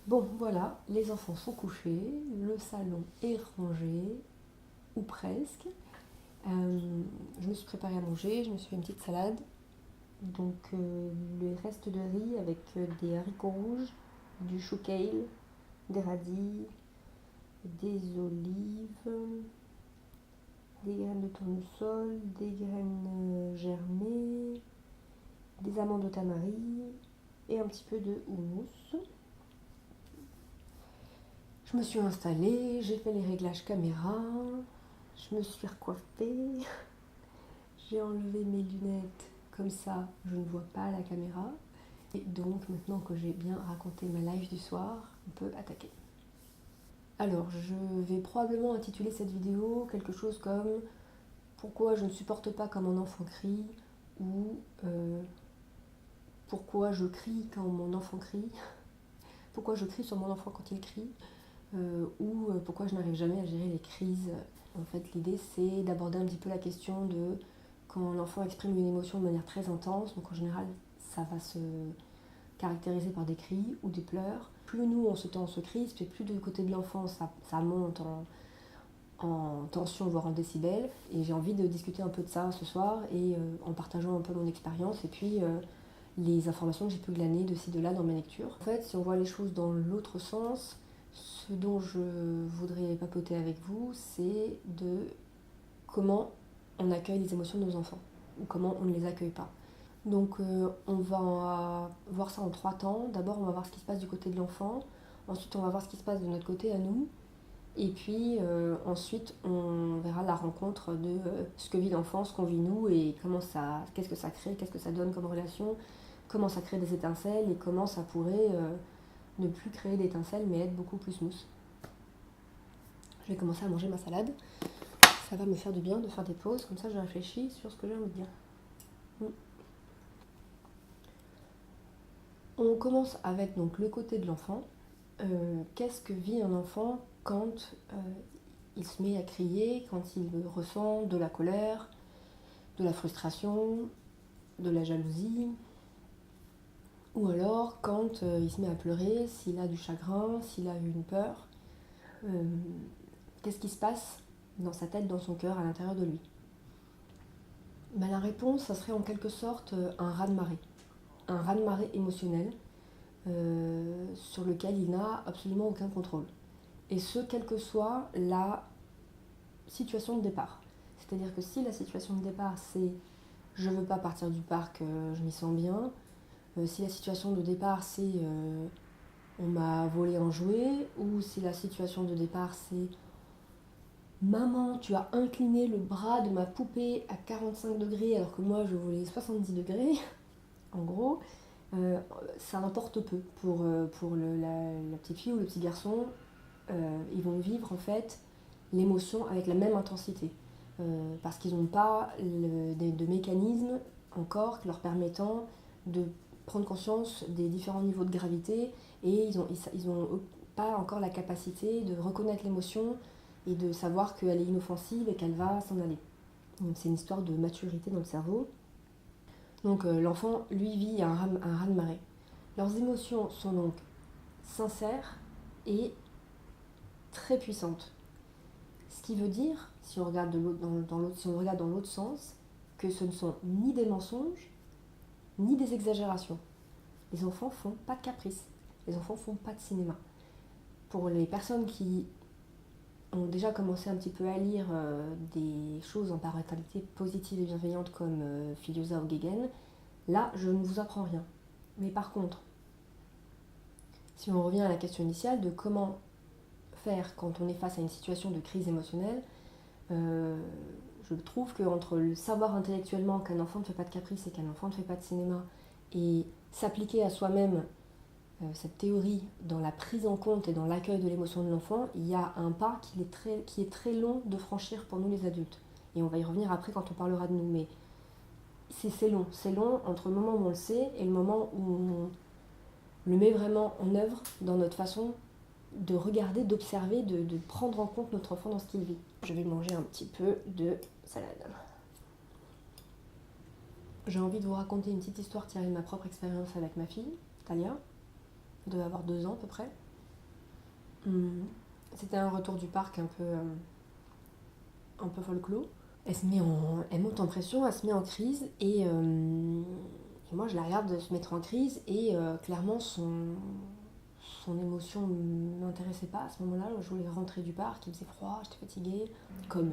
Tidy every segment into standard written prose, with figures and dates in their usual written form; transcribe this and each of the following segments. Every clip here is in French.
Bon, voilà, les enfants sont couchés, le salon est rangé, ou presque. Je me suis préparée à manger, je me suis fait une petite salade. Donc, les restes de riz avec des haricots rouges, du chou kale, des radis, des olives, des graines de tournesol, des graines germées, des amandes au tamari et un petit peu de houmous. Je me suis installée, j'ai fait les réglages caméra, je me suis recoiffée, j'ai enlevé mes lunettes, comme ça je ne vois pas la caméra. Et donc maintenant que j'ai bien raconté ma live du soir, on peut attaquer. Alors je vais probablement intituler cette vidéo quelque chose comme pourquoi je ne supporte pas quand mon enfant crie ou pourquoi je crie quand mon enfant crie, pourquoi je crie sur mon enfant quand il crie, ou pourquoi je n'arrive jamais à gérer les crises. En fait, l'idée c'est d'aborder un petit peu la question de quand l'enfant exprime une émotion de manière très intense, donc en général ça va se caractérisé par des cris ou des pleurs. Plus nous on se tend, on se crispe, et plus du côté de l'enfant ça monte en tension, voire en décibels. Et j'ai envie de discuter un peu de ça ce soir, et en partageant un peu mon expérience, et puis les informations que j'ai pu glaner de ci, de là dans mes lectures. En fait, si on voit les choses dans l'autre sens, ce dont je voudrais papoter avec vous, c'est de comment on accueille les émotions de nos enfants, ou comment on ne les accueille pas. Donc on va voir ça en trois temps. D'abord on va voir ce qui se passe du côté de l'enfant, ensuite on va voir ce qui se passe de notre côté à nous, et puis ensuite on verra la rencontre de ce que vit l'enfant, ce qu'on vit nous, et comment ça, qu'est-ce que ça crée, qu'est-ce que ça donne comme relation, comment ça crée des étincelles, et comment ça pourrait ne plus créer d'étincelles mais être beaucoup plus smooth. Je vais commencer à manger ma salade, ça va me faire du bien de faire des pauses, comme ça je réfléchis sur ce que j'ai envie de dire. On commence avec donc le côté de l'enfant. Qu'est-ce que vit un enfant quand il se met à crier, quand il ressent de la colère, de la frustration, de la jalousie, ou alors quand il se met à pleurer, s'il a du chagrin, s'il a une peur, qu'est-ce qui se passe dans sa tête, dans son cœur, à l'intérieur de lui? Ben, la réponse, ça serait en quelque sorte un raz-de-marée émotionnel sur lequel il n'a absolument aucun contrôle. Et ce, quelle que soit la situation de départ. C'est-à-dire que si la situation de départ c'est je veux pas partir du parc, je m'y sens bien, si la situation de départ c'est on m'a volé un jouet, ou si la situation de départ c'est maman, tu as incliné le bras de ma poupée à 45 degrés alors que moi je voulais 70 degrés, en gros, ça importe peu pour la petite fille ou le petit garçon. Ils vont vivre en fait l'émotion avec la même intensité. Parce qu'ils n'ont pas de mécanismes encore leur permettant de prendre conscience des différents niveaux de gravité, et ils ont pas encore la capacité de reconnaître l'émotion et de savoir qu'elle est inoffensive et qu'elle va s'en aller. Donc c'est une histoire de maturité dans le cerveau. Donc l'enfant, lui, vit un raz-de-marée. Leurs émotions sont donc sincères et très puissantes. Ce qui veut dire, si on regarde, si on regarde dans l'autre sens, que ce ne sont ni des mensonges, ni des exagérations. Les enfants font pas de caprices, les enfants font pas de cinéma. Pour les personnes qui ont déjà commencé un petit peu à lire des choses en parentalité positive et bienveillante comme Filiosa ou Guéguen, là je ne vous apprends rien. Mais par contre, si on revient à la question initiale de comment faire quand on est face à une situation de crise émotionnelle, je trouve qu'entre le savoir intellectuellement qu'un enfant ne fait pas de caprice et qu'un enfant ne fait pas de cinéma, et s'appliquer à soi-même cette théorie dans la prise en compte et dans l'accueil de l'émotion de l'enfant, il y a un pas qui est très long de franchir pour nous les adultes. Et on va y revenir après quand on parlera de nous, mais c'est long entre le moment où on le sait et le moment où on le met vraiment en œuvre dans notre façon de regarder, d'observer, de prendre en compte notre enfant dans ce qu'il vit. Je vais manger un petit peu de salade. J'ai envie de vous raconter une petite histoire tirée de ma propre expérience avec ma fille, Talia. Elle devait avoir 2 ans à peu près. Hum, C'était un retour du parc un peu folklore. Elle monte en pression, elle se met en crise et moi je la regarde se mettre en crise et clairement son émotion ne m'intéressait pas à ce moment-là. Je voulais rentrer du parc, il faisait froid, j'étais fatiguée. Comme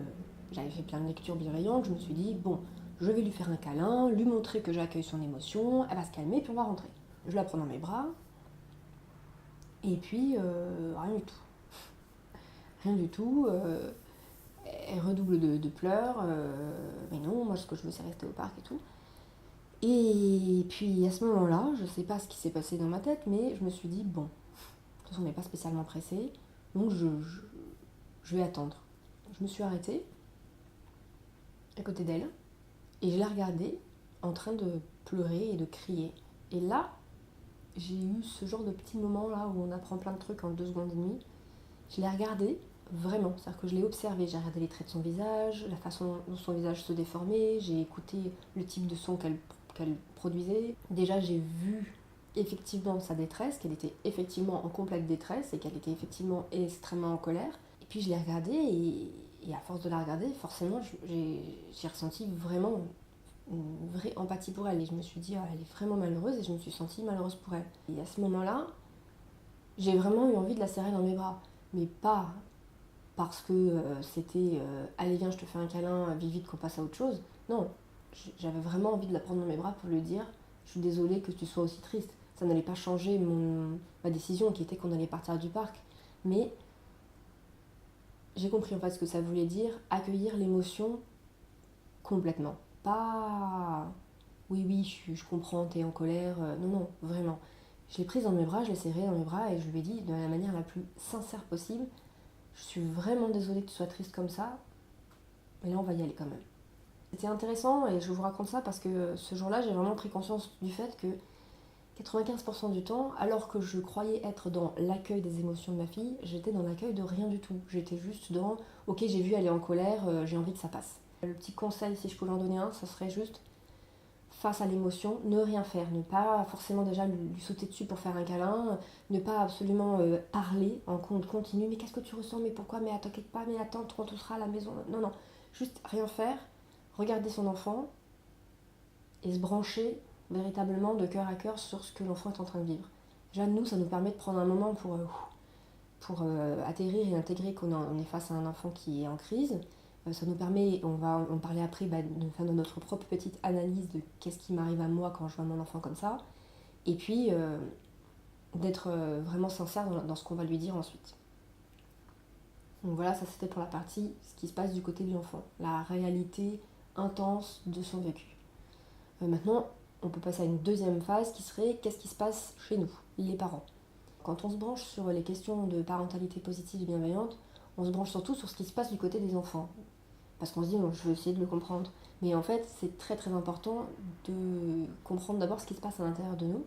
j'avais fait plein de lectures bienveillantes, je me suis dit bon, je vais lui faire un câlin, lui montrer que j'accueille son émotion, elle va se calmer puis on va rentrer. Je la prends dans mes bras et puis rien du tout. Rien du tout. Elle redouble de pleurs, mais non, moi ce que je veux c'est rester au parc et tout. Et puis à ce moment-là, je sais pas ce qui s'est passé dans ma tête, mais je me suis dit, bon, de toute façon on n'est pas spécialement pressé, donc je vais attendre. Je me suis arrêtée à côté d'elle et je l'ai regardée en train de pleurer et de crier. Et là, j'ai eu ce genre de petit moment là où on apprend plein de trucs en 2 secondes et demie. Je l'ai regardée vraiment, c'est-à-dire que je l'ai observée, j'ai regardé les traits de son visage, la façon dont son visage se déformait, j'ai écouté le type de son qu'elle produisait. Déjà, j'ai vu effectivement sa détresse, qu'elle était effectivement en complète détresse et qu'elle était effectivement extrêmement en colère. Et puis je l'ai regardée et à force de la regarder, forcément, j'ai ressenti vraiment une vraie empathie pour elle. Et je me suis dit, ah, elle est vraiment malheureuse et je me suis sentie malheureuse pour elle. Et à ce moment-là, j'ai vraiment eu envie de la serrer dans mes bras. Mais pas parce que c'était allez viens je te fais un câlin, vite vite qu'on passe à autre chose. Non, j'avais vraiment envie de la prendre dans mes bras pour lui dire je suis désolée que tu sois aussi triste. Ça n'allait pas changer ma décision qui était qu'on allait partir du parc. Mais j'ai compris en fait ce que ça voulait dire, accueillir l'émotion complètement. Pas oui oui je comprends, t'es en colère. Non non, vraiment. Je l'ai prise dans mes bras, je l'ai serrée dans mes bras et je lui ai dit de la manière la plus sincère possible, je suis vraiment désolée que tu sois triste comme ça, mais là on va y aller quand même. C'était intéressant et je vous raconte ça parce que ce jour-là j'ai vraiment pris conscience du fait que 95% du temps, alors que je croyais être dans l'accueil des émotions de ma fille, j'étais dans l'accueil de rien du tout. J'étais juste dans ok j'ai vu elle est en colère, j'ai envie que ça passe. Le petit conseil si je pouvais en donner un, ça serait juste face à l'émotion, ne rien faire, ne pas forcément déjà lui sauter dessus pour faire un câlin, ne pas absolument parler en compte continu, mais qu'est-ce que tu ressens, mais pourquoi, mais t'inquiète pas, mais attends quand on sera à la maison, non, non, juste rien faire, regarder son enfant et se brancher véritablement de cœur à cœur sur ce que l'enfant est en train de vivre. Déjà nous, ça nous permet de prendre un moment pour atterrir et intégrer qu'on est face à un enfant qui est en crise. Ça nous permet, on va en parler après, de notre propre petite analyse de qu'est-ce qui m'arrive à moi quand je vois mon enfant comme ça. Et puis d'être vraiment sincère dans ce qu'on va lui dire ensuite. Donc voilà, ça c'était pour la partie ce qui se passe du côté de l'enfant, la réalité intense de son vécu. Maintenant, on peut passer à une deuxième phase qui serait qu'est-ce qui se passe chez nous, les parents. Quand on se branche sur les questions de parentalité positive et bienveillante, on se branche surtout sur ce qui se passe du côté des enfants. Parce qu'on se dit, je veux essayer de le comprendre. Mais en fait, c'est très très important de comprendre d'abord ce qui se passe à l'intérieur de nous,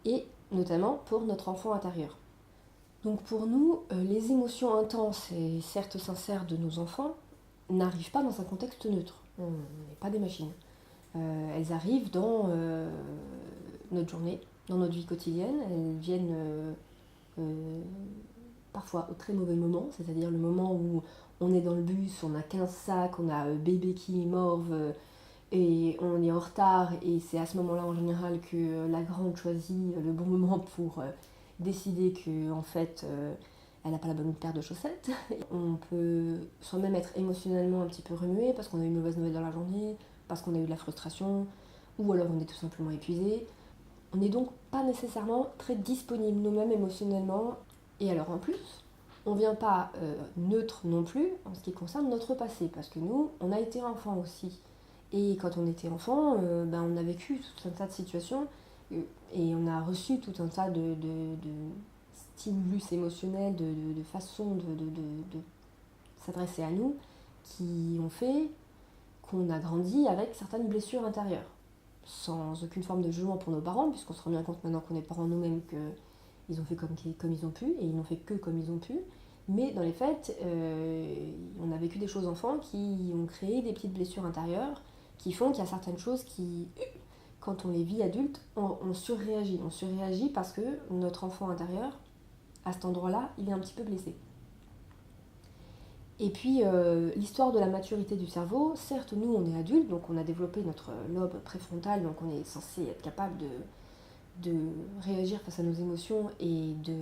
et notamment pour notre enfant intérieur. Donc pour nous, les émotions intenses et certes sincères de nos enfants n'arrivent pas dans un contexte neutre. On n'est pas des machines. Elles arrivent dans notre journée, dans notre vie quotidienne. Elles viennent parfois au très mauvais moment, c'est-à-dire le moment où on est dans le bus, on a 15 sacs, on a bébé qui morve et on est en retard, et c'est à ce moment-là en général que la grande choisit le bon moment pour décider que en fait elle n'a pas la bonne paire de chaussettes. On peut soi-même être émotionnellement un petit peu remué parce qu'on a eu une mauvaise nouvelle dans la journée, parce qu'on a eu de la frustration, ou alors on est tout simplement épuisé. On n'est donc pas nécessairement très disponible nous-mêmes émotionnellement. Et alors en plus, on ne vient pas neutre non plus en ce qui concerne notre passé, parce que nous, on a été enfant aussi. Et quand on était enfant, on a vécu tout un tas de situations et on a reçu tout un tas de stimulus émotionnels, de façons de s'adresser à nous, qui ont fait qu'on a grandi avec certaines blessures intérieures. Sans aucune forme de jugement pour nos parents, puisqu'on se rend bien compte maintenant qu'on est parents nous-mêmes qu'ils ont fait comme ils ont pu, et ils n'ont fait que comme ils ont pu. Mais dans les faits, on a vécu des choses enfants qui ont créé des petites blessures intérieures, qui font qu'il y a certaines choses qui, quand on les vit adultes, on surréagit. On surréagit parce que notre enfant intérieur à cet endroit-là, il est un petit peu blessé. Et puis, l'histoire de la maturité du cerveau, certes, nous, on est adultes, donc on a développé notre lobe préfrontal, donc on est censé être capable de réagir face à nos émotions et de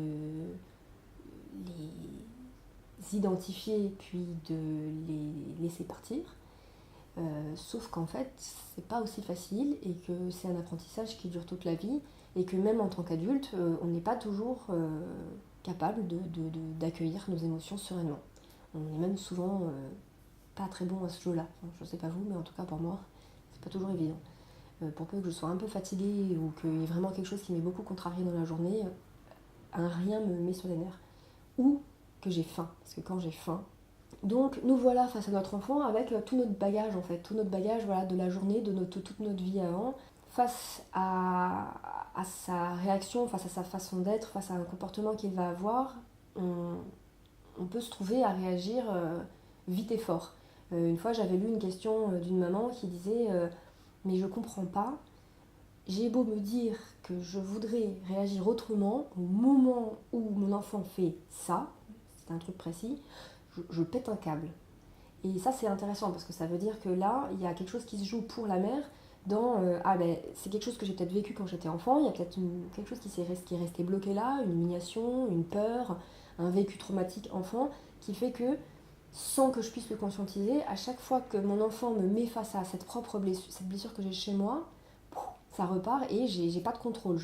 les identifier, puis de les laisser partir. Sauf qu'en fait, c'est pas aussi facile et que c'est un apprentissage qui dure toute la vie et que même en tant qu'adulte, on n'est pas toujours capable d'accueillir nos émotions sereinement. On est même souvent pas très bon à ce jeu-là. Enfin, je sais pas vous, mais en tout cas pour moi, c'est pas toujours évident. Pour peu que je sois un peu fatiguée ou qu'il y ait vraiment quelque chose qui m'ait beaucoup contrarié dans la journée, un rien me met sur les nerfs. Ou que j'ai faim, parce que quand j'ai faim, donc nous voilà face à notre enfant avec tout notre bagage en fait, tout notre bagage voilà, de la journée, de toute notre vie avant, face à sa réaction, face à sa façon d'être, face à un comportement qu'il va avoir, on peut se trouver à réagir vite et fort. Une fois j'avais lu une question d'une maman qui disait mais je comprends pas, j'ai beau me dire que je voudrais réagir autrement, au moment où mon enfant fait ça, c'est un truc précis, je pète un câble. Et ça c'est intéressant parce que ça veut dire que là, il y a quelque chose qui se joue pour la mère dans c'est quelque chose que j'ai peut-être vécu quand j'étais enfant, il y a peut-être quelque chose qui est resté bloqué là, une humiliation, une peur, un vécu traumatique enfant qui fait que sans que je puisse le conscientiser, à chaque fois que mon enfant me met face à cette cette blessure que j'ai chez moi, ça repart et j'ai pas de contrôle,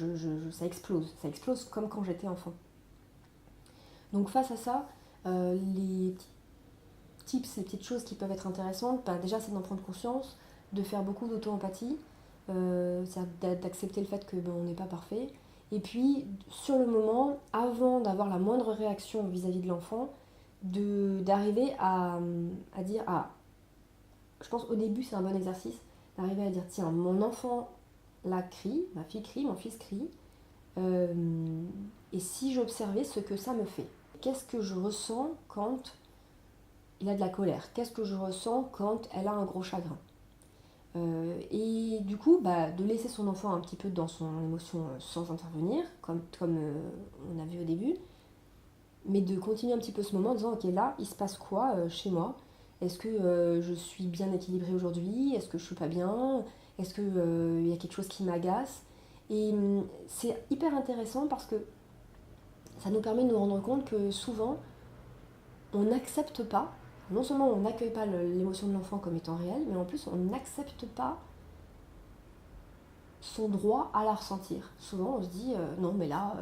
ça explose comme quand j'étais enfant. Donc face à ça, les tips, les petites choses qui peuvent être intéressantes, déjà c'est d'en prendre conscience, de faire beaucoup d'auto-empathie, c'est d'accepter le fait que on n'est pas parfait, et puis sur le moment, avant d'avoir la moindre réaction vis-à-vis de l'enfant, d'arriver à dire je pense au début c'est un bon exercice, d'arriver à dire tiens mon enfant là crie, ma fille crie, mon fils crie, et si j'observais ce que ça me fait, qu'est-ce que je ressens quand il a de la colère, qu'est-ce que je ressens quand elle a un gros chagrin. Et du coup, de laisser son enfant un petit peu dans son émotion sans intervenir, comme on a vu au début, mais de continuer un petit peu ce moment en disant ok là, il se passe quoi chez moi. Est-ce que je suis bien équilibrée aujourd'hui? Est-ce que je suis pas bien? Est-ce qu'il y a quelque chose qui m'agace? Et c'est hyper intéressant parce que ça nous permet de nous rendre compte que souvent, on n'accepte pas, non seulement on n'accueille pas l'émotion de l'enfant comme étant réelle, mais en plus on n'accepte pas son droit à la ressentir. Souvent on se dit non mais là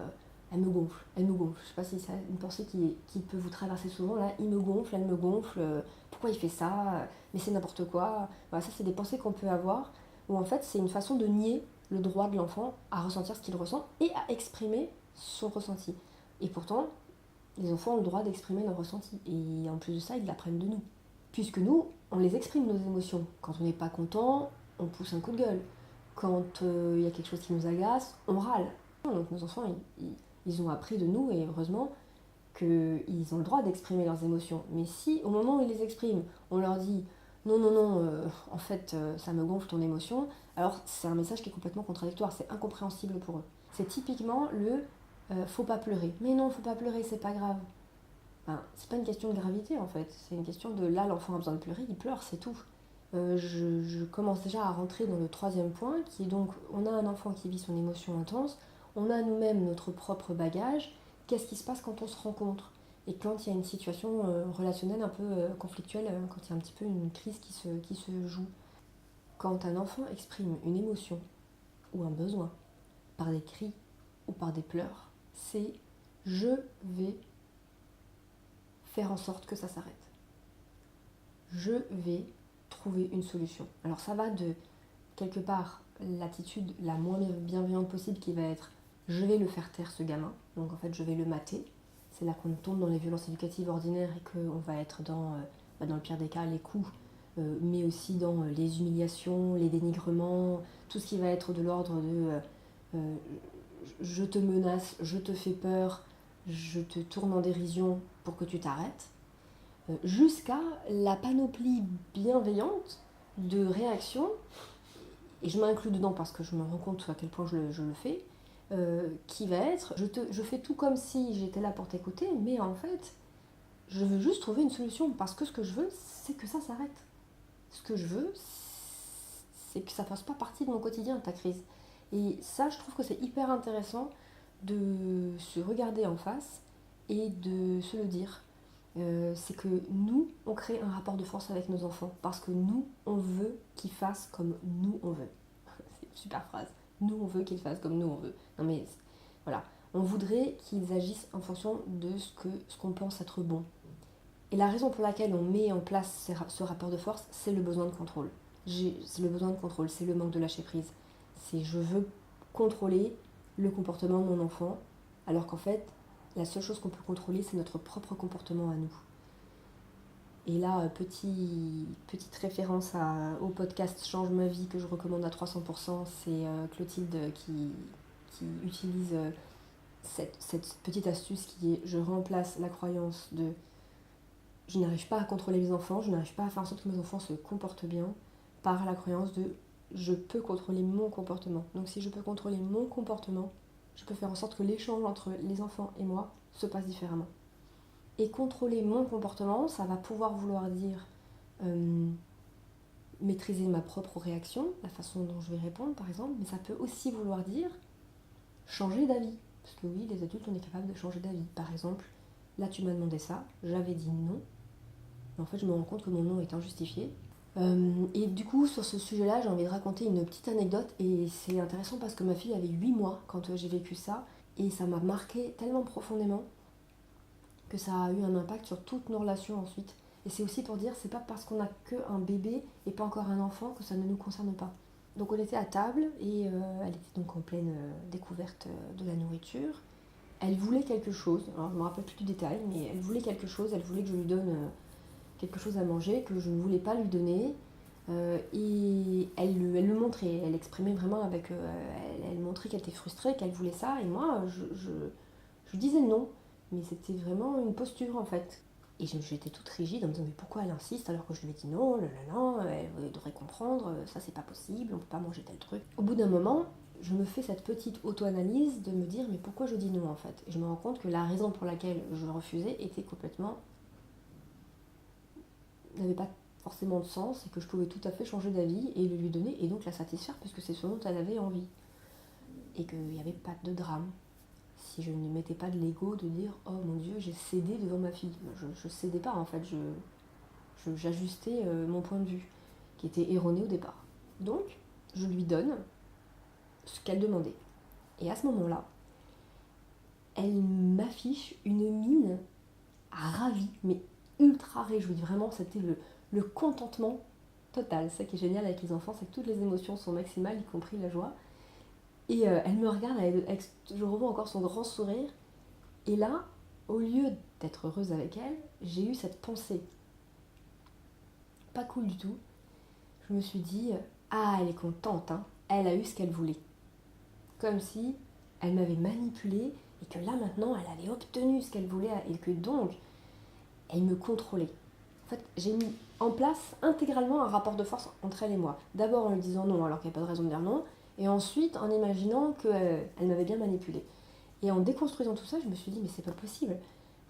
elle me gonfle, elle me gonfle. Je sais pas si c'est une pensée qui peut vous traverser souvent là, il me gonfle, elle me gonfle, pourquoi il fait ça, mais c'est n'importe quoi. Voilà, ça c'est des pensées qu'on peut avoir où en fait c'est une façon de nier le droit de l'enfant à ressentir ce qu'il ressent et à exprimer son ressenti. Et pourtant, les enfants ont le droit d'exprimer leurs ressentis. Et en plus de ça, ils l'apprennent de nous. Puisque nous, on les exprime nos émotions. Quand on n'est pas content, on pousse un coup de gueule. Quand il y a quelque chose qui nous agace, on râle. Donc nos enfants, ils ont appris de nous, et heureusement, qu'ils ont le droit d'exprimer leurs émotions. Mais si, au moment où ils les expriment, on leur dit non, non, non, en fait, ça me gonfle ton émotion, alors c'est un message qui est complètement contradictoire, c'est incompréhensible pour eux. C'est typiquement le faut pas pleurer. Mais non, faut pas pleurer, c'est pas grave. C'est pas une question de gravité en fait, c'est une question de là, l'enfant a besoin de pleurer, il pleure, c'est tout. Je commence déjà à rentrer dans le troisième point, qui est donc, on a un enfant qui vit son émotion intense, on a nous-mêmes notre propre bagage, qu'est-ce qui se passe quand on se rencontre? Et quand il y a une situation relationnelle un peu conflictuelle, quand il y a un petit peu une crise qui se joue. Quand un enfant exprime une émotion ou un besoin par des cris ou par des pleurs, c'est je vais faire en sorte que ça s'arrête. Je vais trouver une solution. Alors ça va de quelque part l'attitude la moins bienveillante possible qui va être je vais le faire taire ce gamin, donc en fait je vais le mater. C'est là qu'on tombe dans les violences éducatives ordinaires et qu'on va être dans le pire des cas les coups, mais aussi dans les humiliations, les dénigrements, tout ce qui va être de l'ordre de je te menace, je te fais peur, je te tourne en dérision pour que tu t'arrêtes, jusqu'à la panoplie bienveillante de réactions, et je m'inclus dedans parce que je me rends compte à quel point je le fais, qui va être je fais tout comme si j'étais là pour t'écouter, mais en fait, je veux juste trouver une solution parce que ce que je veux, c'est que ça s'arrête. Ce que je veux, c'est que ça fasse pas partie de mon quotidien, ta crise. Et ça, je trouve que c'est hyper intéressant de se regarder en face et de se le dire. C'est que nous, on crée un rapport de force avec nos enfants parce que nous, on veut qu'ils fassent comme nous, on veut. C'est une super phrase. Nous, on veut qu'ils fassent comme nous, on veut. Non mais voilà, on voudrait qu'ils agissent en fonction de ce qu'on pense être bon. Et la raison pour laquelle on met en place ce rapport de force, c'est le besoin de contrôle. C'est le besoin de contrôle, c'est le manque de lâcher prise. C'est je veux contrôler le comportement de mon enfant, alors qu'en fait, la seule chose qu'on peut contrôler, c'est notre propre comportement à nous. Et là, petite référence au podcast Change ma vie que je recommande à 300%, c'est Clotilde qui utilise cette petite astuce qui est je remplace la croyance de je n'arrive pas à contrôler mes enfants, je n'arrive pas à faire en sorte que mes enfants se comportent bien par la croyance de je peux contrôler mon comportement. Donc si je peux contrôler mon comportement, je peux faire en sorte que l'échange entre les enfants et moi se passe différemment. Et contrôler mon comportement, ça va pouvoir vouloir dire maîtriser ma propre réaction, la façon dont je vais répondre par exemple, mais ça peut aussi vouloir dire changer d'avis. Parce que oui, les adultes, on est capable de changer d'avis. Par exemple, là tu m'as demandé ça, j'avais dit non, mais en fait je me rends compte que mon non est injustifié. Et du coup, sur ce sujet-là, j'ai envie de raconter une petite anecdote, et c'est intéressant parce que ma fille avait 8 mois quand j'ai vécu ça, et ça m'a marqué tellement profondément que ça a eu un impact sur toutes nos relations ensuite. Et c'est aussi pour dire, c'est pas parce qu'on a qu'un bébé et pas encore un enfant que ça ne nous concerne pas. Donc on était à table, et elle était donc en pleine découverte de la nourriture. Elle voulait quelque chose, alors je me rappelle plus du détail, mais elle voulait quelque chose, elle voulait que je lui donne quelque chose à manger que je ne voulais pas lui donner. Et elle le montrait, elle exprimait vraiment avec... elle montrait qu'elle était frustrée, qu'elle voulait ça, et moi, je disais non. Mais c'était vraiment une posture, en fait. Et j'étais toute rigide en me disant, mais pourquoi elle insiste alors que je lui ai dit non, elle devrait comprendre, ça c'est pas possible, on peut pas manger tel truc. Au bout d'un moment, je me fais cette petite auto-analyse de me dire, mais pourquoi je dis non, en fait. Et je me rends compte que la raison pour laquelle je refusais était complètement... n'avait pas forcément de sens, et que je pouvais tout à fait changer d'avis et le lui donner et donc la satisfaire puisque c'est ce dont elle avait envie. Et qu'il n'y avait pas de drame si je ne mettais pas de l'ego de dire oh mon Dieu, j'ai cédé devant ma fille. Je cédais pas en fait, j'ajustais mon point de vue qui était erroné au départ. Donc je lui donne ce qu'elle demandait. Et à ce moment-là, elle m'affiche une mine ravie, mais ultra réjouie. Vraiment, c'était le contentement total. C'est ça qui est génial avec les enfants, c'est que toutes les émotions sont maximales, y compris la joie. Et elle me regarde, je revois encore son grand sourire. Et là, au lieu d'être heureuse avec elle, j'ai eu cette pensée pas cool du tout. Je me suis dit, ah, elle est contente, hein. Elle a eu ce qu'elle voulait. Comme si elle m'avait manipulée et que là maintenant elle avait obtenu ce qu'elle voulait et que donc elle me contrôlait. En fait, j'ai mis en place intégralement un rapport de force entre elle et moi. D'abord en lui disant non alors qu'il n'y a pas de raison de dire non, et ensuite en imaginant qu'elle m'avait bien manipulée. Et en déconstruisant tout ça, je me suis dit mais c'est pas possible.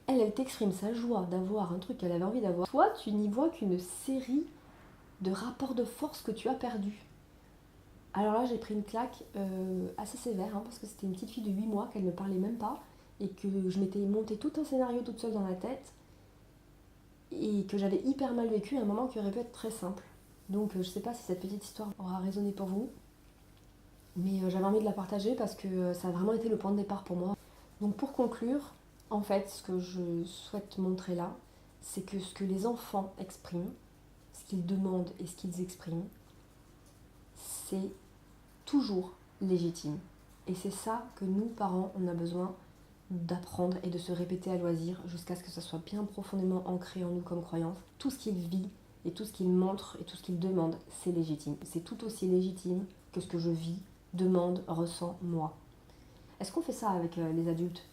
Elle t'exprime sa joie d'avoir un truc qu'elle avait envie d'avoir. Toi, tu n'y vois qu'une série de rapports de force que tu as perdus. Alors là, j'ai pris une claque assez sévère, hein, parce que c'était une petite fille de 8 mois qu'elle ne parlait même pas, et que je m'étais monté tout un scénario toute seule dans la tête, et que j'avais hyper mal vécu à un moment qui aurait pu être très simple. Donc je sais pas si cette petite histoire aura résonné pour vous, mais j'avais envie de la partager parce que ça a vraiment été le point de départ pour moi. Donc pour conclure, en fait, ce que je souhaite montrer là, c'est que ce que les enfants expriment, ce qu'ils demandent et ce qu'ils expriment, c'est toujours légitime. Et c'est ça que nous, parents, on a besoin d'apprendre et de se répéter à loisir jusqu'à ce que ça soit bien profondément ancré en nous comme croyance. Tout ce qu'il vit et tout ce qu'il montre et tout ce qu'il demande, c'est légitime. C'est tout aussi légitime que ce que je vis, demande, ressens moi. Est-ce qu'on fait ça avec les adultes ?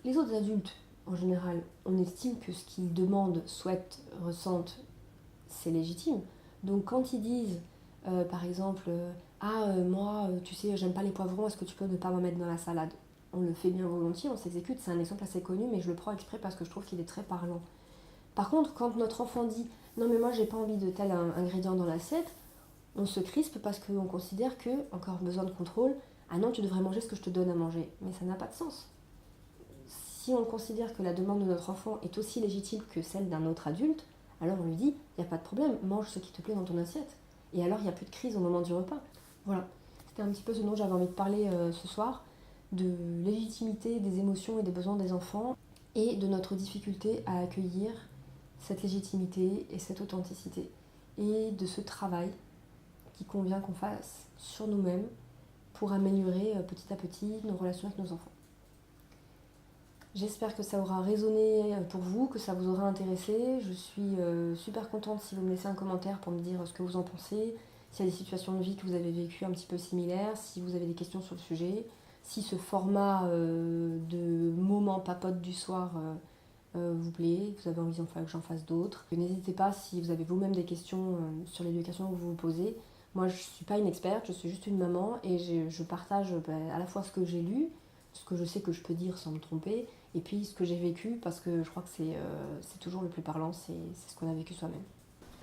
Les autres adultes, en général, on estime que ce qu'ils demandent, souhaitent, ressentent, c'est légitime. Donc quand ils disent, par exemple, Ah, moi, tu sais, j'aime pas les poivrons, est-ce que tu peux ne pas m'en mettre dans la salade? On le fait bien volontiers, on s'exécute, c'est un exemple assez connu, mais je le prends exprès parce que je trouve qu'il est très parlant. Par contre, quand notre enfant dit non, mais moi j'ai pas envie de tel ingrédient dans l'assiette, on se crispe parce qu'on considère que, encore besoin de contrôle, ah non, tu devrais manger ce que je te donne à manger. Mais ça n'a pas de sens. Si on considère que la demande de notre enfant est aussi légitime que celle d'un autre adulte, alors on lui dit, il n'y a pas de problème, mange ce qui te plaît dans ton assiette. Et alors il n'y a plus de crise au moment du repas. Voilà, c'était un petit peu ce dont j'avais envie de parler ce soir, de légitimité des émotions et des besoins des enfants, et de notre difficulté à accueillir cette légitimité et cette authenticité, et de ce travail qu'il convient qu'on fasse sur nous-mêmes pour améliorer petit à petit nos relations avec nos enfants. J'espère que ça aura résonné pour vous, que ça vous aura intéressé. Je suis super contente si vous me laissez un commentaire pour me dire ce que vous en pensez, s'il y a des situations de vie que vous avez vécues un petit peu similaires, si vous avez des questions sur le sujet, si ce format de moment papote du soir vous plaît, vous avez envie que j'en fasse d'autres. N'hésitez pas si vous avez vous-même des questions sur l'éducation que vous vous posez. Moi, je ne suis pas une experte, je suis juste une maman et je partage à la fois ce que j'ai lu, ce que je sais que je peux dire sans me tromper, et puis ce que j'ai vécu, parce que je crois que c'est toujours le plus parlant, c'est ce qu'on a vécu soi-même.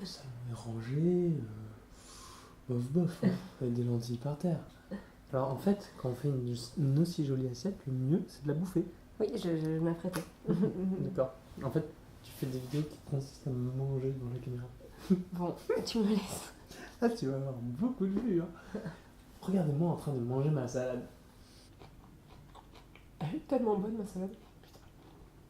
Ça est rangé, bof bof, hein, avec des lentilles par terre. Alors en fait, quand on fait une aussi jolie assiette, le mieux c'est de la bouffer. Oui, je m'apprêtais. D'accord. En fait, tu fais des vidéos qui consistent à manger dans la caméra. Bon, tu me laisses. Ah, tu vas avoir beaucoup de vues, hein. Regardez-moi en train de manger ma salade. Elle est tellement bonne ma salade.